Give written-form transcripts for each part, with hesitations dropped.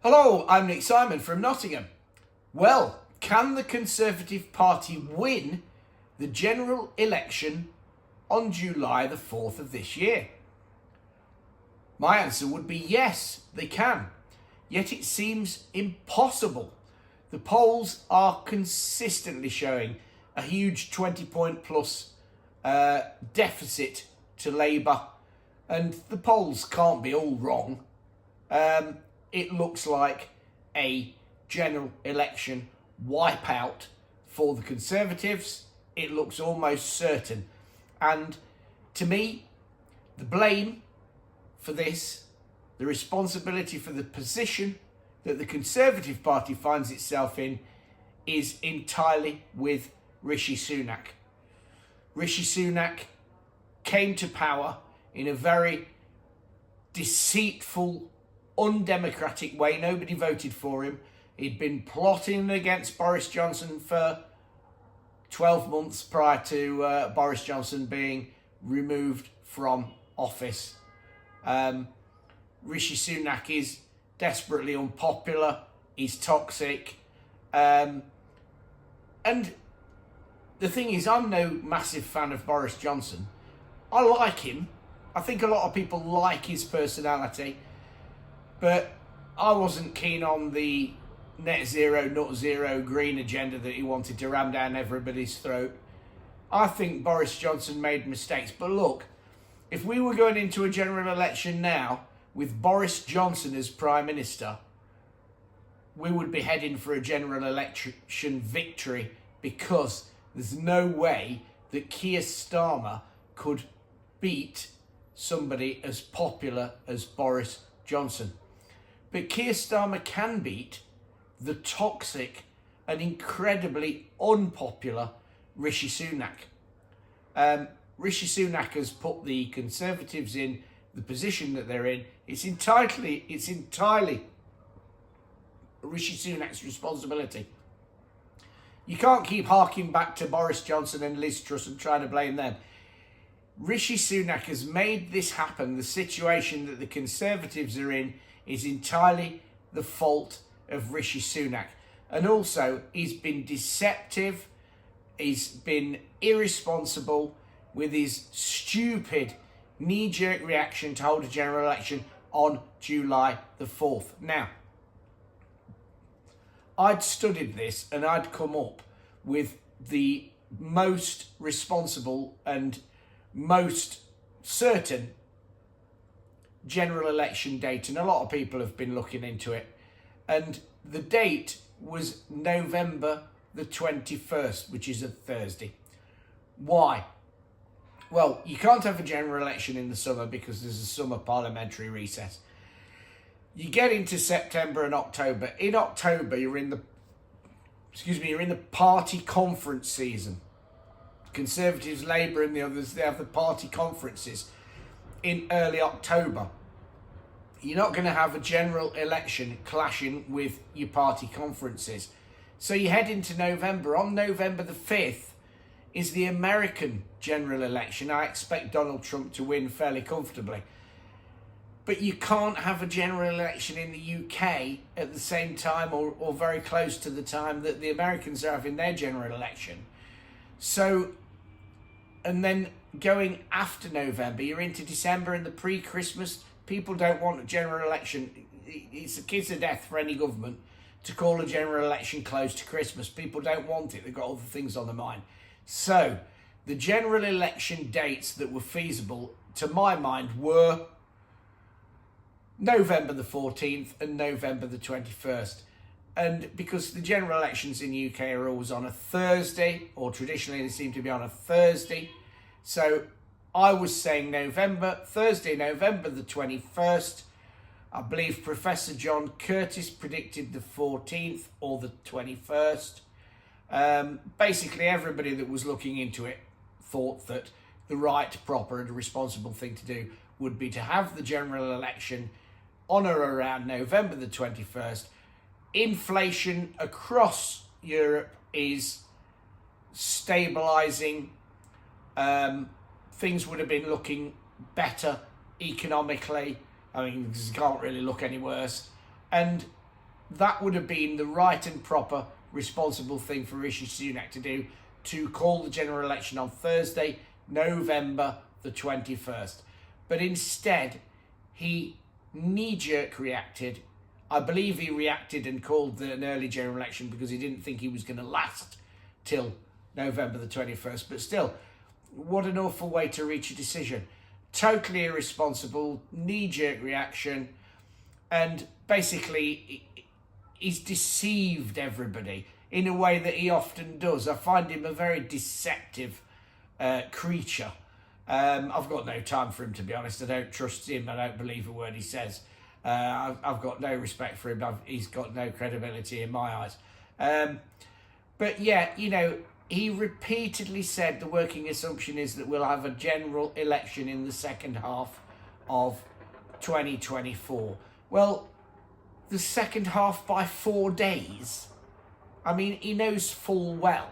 Hello, I'm Nick Simon from Nottingham. Well, can the Conservative Party win the general election on July the 4th of this year? My answer would be yes, they can. Yet it seems impossible. The polls are consistently showing a huge 20-point plus deficit to Labour, and the polls can't be all wrong. It looks like a general election wipeout for the Conservatives. It looks almost certain. And to me, the blame for this, the responsibility for the position that the Conservative Party finds itself in, is entirely with Rishi Sunak. Rishi Sunak came to power in a very deceitful, undemocratic way. Nobody voted for him. He'd been plotting against Boris Johnson for 12 months prior to Boris Johnson being removed from office. Rishi Sunak is desperately unpopular. He's toxic. And the thing is, I'm no massive fan of Boris Johnson. I like him. I think a lot of people like his personality. But I wasn't keen on the net zero, nut zero green agenda that he wanted to ram down everybody's throat. I think Boris Johnson made mistakes. But look, if we were going into a general election now with Boris Johnson as Prime Minister, we would be heading for a general election victory, because there's no way that Keir Starmer could beat somebody as popular as Boris Johnson. But Keir Starmer can beat the toxic and incredibly unpopular Rishi Sunak. Rishi Sunak has put the Conservatives in the position that they're in. It's entirely Rishi Sunak's responsibility. You can't keep harking back to Boris Johnson and Liz Truss and trying to blame them. Rishi Sunak has made this happen. The situation that the Conservatives are in is entirely the fault of Rishi Sunak. And also, he's been deceptive, he's been irresponsible with his stupid knee-jerk reaction to hold a general election on July the 4th. Now, I'd studied this and I'd come up with the most responsible and most certain general election date, and a lot of people have been looking into it, and the date was November the 21st, which is a Thursday. Why? Well, you can't have a general election in the summer because there's a summer parliamentary recess. You get into September and October. In October, you're in the party conference season. Conservatives, Labour and the others, they have the party conferences in early October. You're not going to have a general election clashing with your party conferences. So you head into November. On November the 5th is the American general election. I expect Donald Trump to win fairly comfortably. But you can't have a general election in the UK at the same time or very close to the time that the Americans are having their general election. So, and then going after November, you're into December and the pre-Christmas. People don't want a general election. It's a kiss of death for any government to call a general election close to Christmas. People don't want it. They've got other things on their mind. So the general election dates that were feasible, to my mind, were November the 14th and November the 21st. And because the general elections in the UK are always on a Thursday, or traditionally they seem to be on a Thursday, so I was saying Thursday, November the 21st. I believe Professor John Curtis predicted the 14th or the 21st. Basically, everybody that was looking into it thought that the right, proper and responsible thing to do would be to have the general election on or around November the 21st. Inflation across Europe is stabilising. Things would have been looking better economically. I mean, it can't really look any worse. And that would have been the right and proper, responsible thing for Rishi Sunak to do, to call the general election on Thursday, November the 21st. But instead, he knee-jerk reacted. I believe he reacted and called an early general election because he didn't think he was going to last till November the 21st. But still, what an awful way to reach a decision. Totally irresponsible, knee-jerk reaction, and basically he's deceived everybody in a way that he often does. I find him a very deceptive creature. I've got no time for him, to be honest. I don't trust him. I don't believe a word he says. I've got no respect for him. He's got no credibility in my eyes. But yeah, you know, he repeatedly said the working assumption is that we'll have a general election in the second half of 2024. Well, the second half by 4 days. I mean, he knows full well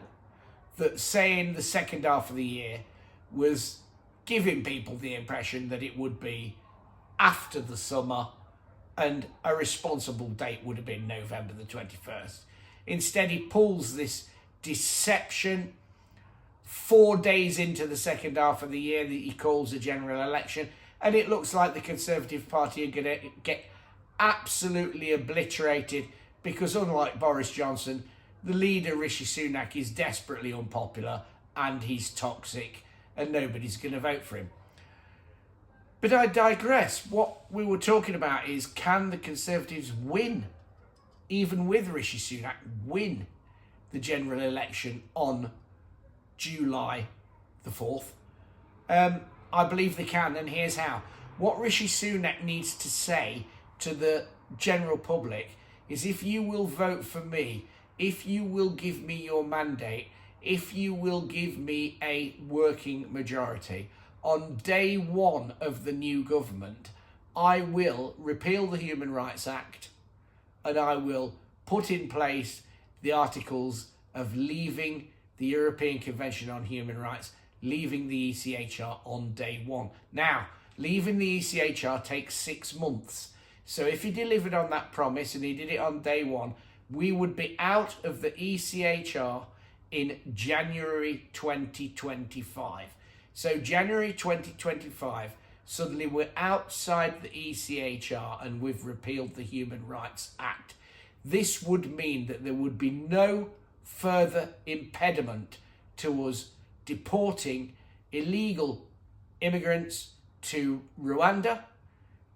that saying the second half of the year was giving people the impression that it would be after the summer, and a responsible date would have been November the 21st. Instead, he pulls this deception 4 days into the second half of the year that he calls a general election, and it looks like the Conservative Party are going to get absolutely obliterated because, unlike Boris Johnson, the leader Rishi Sunak is desperately unpopular and he's toxic and nobody's going to vote for him. But I digress. What we were talking about is, can the Conservatives win, even with Rishi Sunak, win the general election on July the 4th? I believe they can, and here's how. What Rishi Sunak needs to say to the general public is, if you will vote for me, if you will give me your mandate, if you will give me a working majority, on day one of the new government, I will repeal the Human Rights Act and I will put in place the articles of leaving the European Convention on Human Rights, leaving the ECHR on day one. Now, leaving the ECHR takes 6 months. So if he delivered on that promise and he did it on day one, we would be out of the ECHR in January 2025. So January 2025, suddenly we're outside the ECHR and we've repealed the Human Rights Act. This would mean that there would be no further impediment to us deporting illegal immigrants to Rwanda,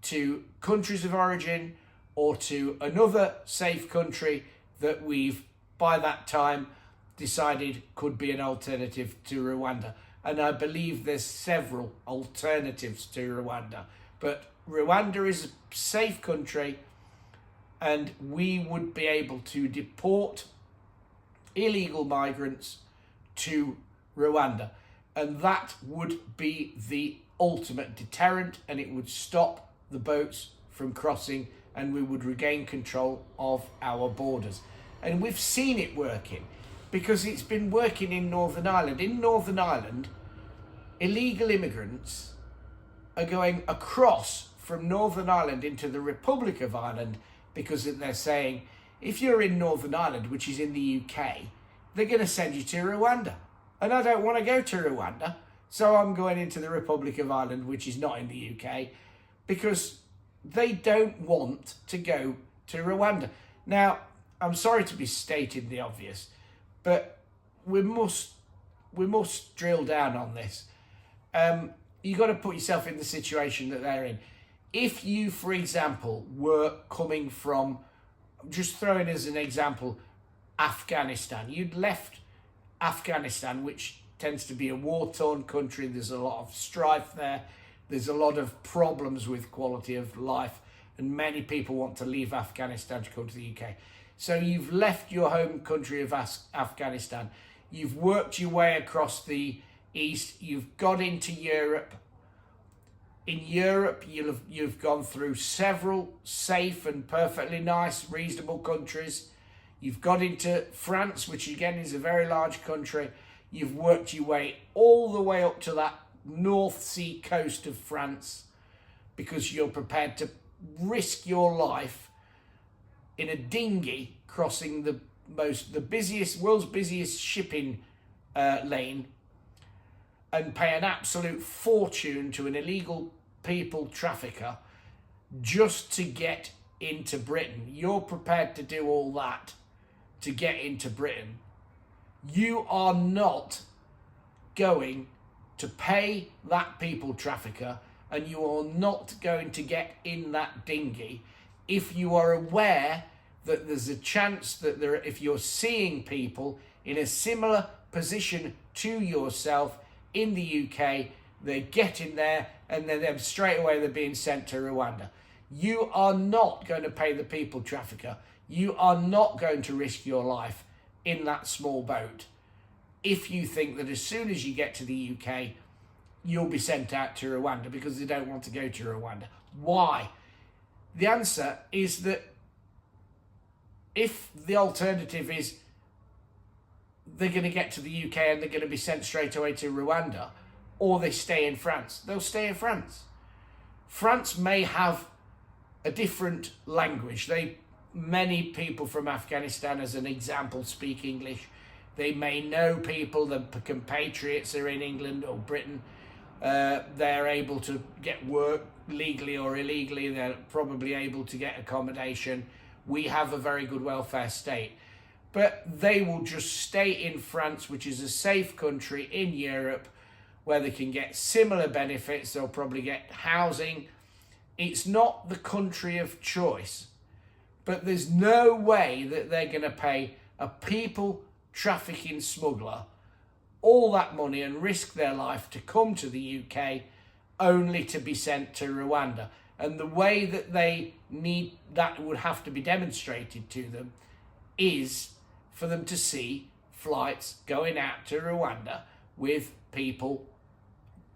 to countries of origin, or to another safe country that we've, by that time, decided could be an alternative to Rwanda. And I believe there's several alternatives to Rwanda. But Rwanda is a safe country, and we would be able to deport illegal migrants to Rwanda. And that would be the ultimate deterrent, and it would stop the boats from crossing, and we would regain control of our borders. And we've seen it working, because it's been working in Northern Ireland. In Northern Ireland, illegal immigrants are going across from Northern Ireland into the Republic of Ireland, because they're saying, if you're in Northern Ireland, which is in the UK, they're going to send you to Rwanda. And I don't want to go to Rwanda, so I'm going into the Republic of Ireland, which is not in the UK, because they don't want to go to Rwanda. Now, I'm sorry to be stating the obvious, but we must drill down on this. You've got to put yourself in the situation that they're in. If you, for example, were coming from, just throwing as an example, Afghanistan, you'd left Afghanistan, which tends to be a war-torn country. There's a lot of strife there. There's a lot of problems with quality of life, and many people want to leave Afghanistan to come to the UK. So you've left your home country of Afghanistan. You've worked your way across the east. You've got into Europe. In Europe, you've gone through several safe and perfectly nice, reasonable countries. You've got into France, which again is a very large country. You've worked your way all the way up to that North Sea coast of France, because you're prepared to risk your life in a dinghy crossing the world's busiest shipping lane and pay an absolute fortune to an illegal people trafficker just to get into Britain. You're prepared to do all that to get into Britain. You are not going to pay that people trafficker, and you are not going to get in that dinghy if you are aware that there's a chance that if you're seeing people in a similar position to yourself in the UK, they're getting there and then straight away they're being sent to Rwanda. You are not going to pay the people trafficker. You are not going to risk your life in that small boat if you think that as soon as you get to the UK, you'll be sent out to Rwanda because they don't want to go to Rwanda. Why? The answer is that if the alternative is they're going to get to the UK and they're going to be sent straight away to Rwanda, or they stay in France, they'll stay in France. France may have a different language. Many people from Afghanistan, as an example, speak English. They may know people, the compatriots are in England or Britain. They're able to get work legally or illegally. They're probably able to get accommodation. We have a very good welfare state. But they will just stay in France, which is a safe country in Europe, where they can get similar benefits. They'll probably get housing. It's not the country of choice. But there's no way that they're going to pay a people trafficking smuggler all that money and risk their life to come to the UK only to be sent to Rwanda. And the way that that would have to be demonstrated to them is for them to see flights going out to Rwanda with people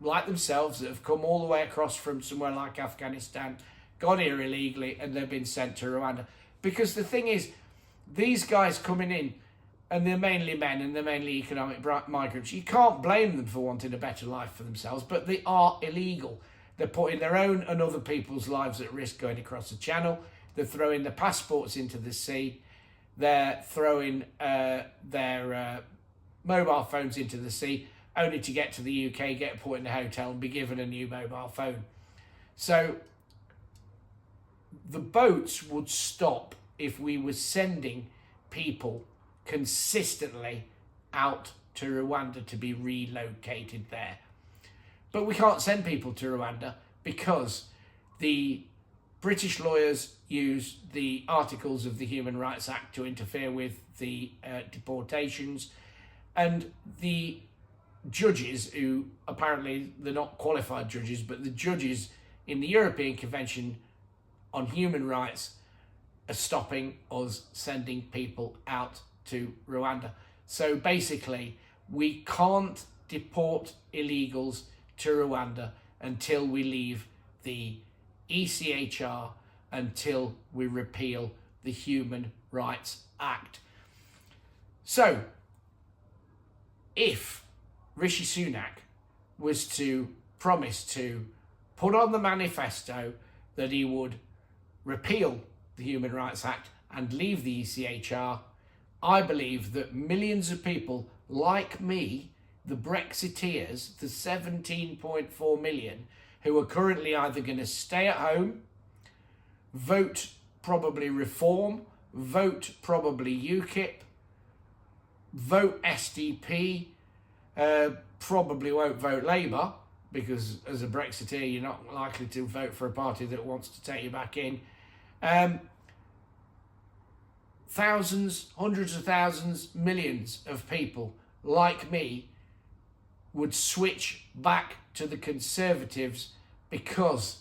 like themselves that have come all the way across from somewhere like Afghanistan, got here illegally, and they've been sent to Rwanda. Because the thing is, these guys coming in, and they're mainly men and they're mainly economic migrants, you can't blame them for wanting a better life for themselves, but they are illegal. They're putting their own and other people's lives at risk going across the channel. They're throwing their passports into the sea. They're throwing their mobile phones into the sea, only to get to the UK, get put in a hotel and be given a new mobile phone. So the boats would stop if we were sending people consistently out to Rwanda to be relocated there. But we can't send people to Rwanda because the British lawyers use the articles of the Human Rights Act to interfere with the deportations, and the judges, who apparently they're not qualified judges, but the judges in the European Convention on Human Rights are stopping us sending people out to Rwanda. So basically, we can't deport illegals to Rwanda until we leave the ECHR, until we repeal the Human Rights Act. So, if Rishi Sunak was to promise to put on the manifesto that he would repeal the Human Rights Act and leave the ECHR, I believe that millions of people like me, the Brexiteers, the 17.4 million, who are currently either going to stay at home, vote probably Reform, vote probably UKIP, vote SDP, probably won't vote Labour, because as a Brexiteer you're not likely to vote for a party that wants to take you back in. Thousands, hundreds of thousands, millions of people like me would switch back to the Conservatives, because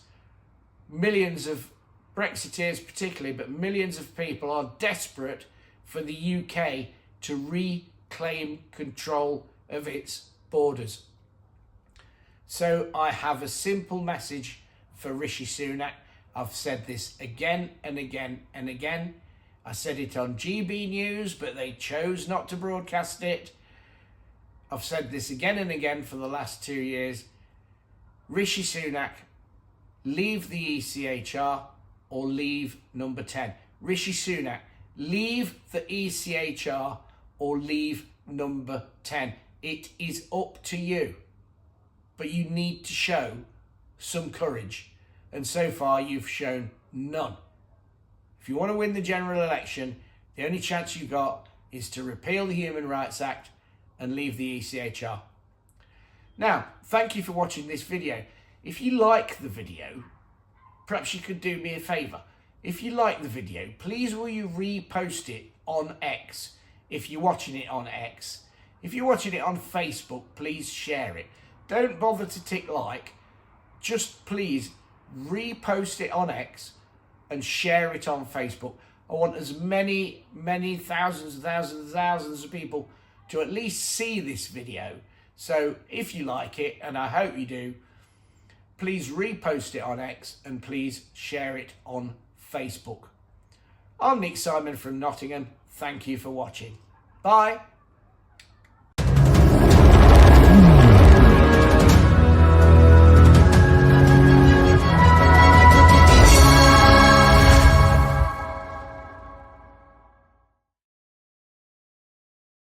millions of Brexiteers particularly, but millions of people are desperate for the UK to reclaim control of its borders. So I have a simple message for Rishi Sunak. I've said this again and again and again. I said it on GB News, but they chose not to broadcast it. I've said this again and again for the last 2 years. Rishi Sunak, leave the ECHR or leave number 10. Rishi Sunak, leave the ECHR or leave number 10. It is up to you. But you need to show some courage. And so far you've shown none. If you want to win the general election, the only chance you've got is to repeal the Human Rights Act and leave the ECHR. Now, thank you for watching this video. If you like the video, perhaps you could do me a favour. If you like the video, please will you repost it on X if you're watching it on X. If you're watching it on Facebook, please share it. Don't bother to tick like. Just please repost it on X and share it on Facebook. I want as many thousands and thousands and thousands of people to at least see this video. So if you like it, and I hope you do, please repost it on X and please share it on Facebook. I'm Nick Simon from Nottingham. Thank you for watching. Bye.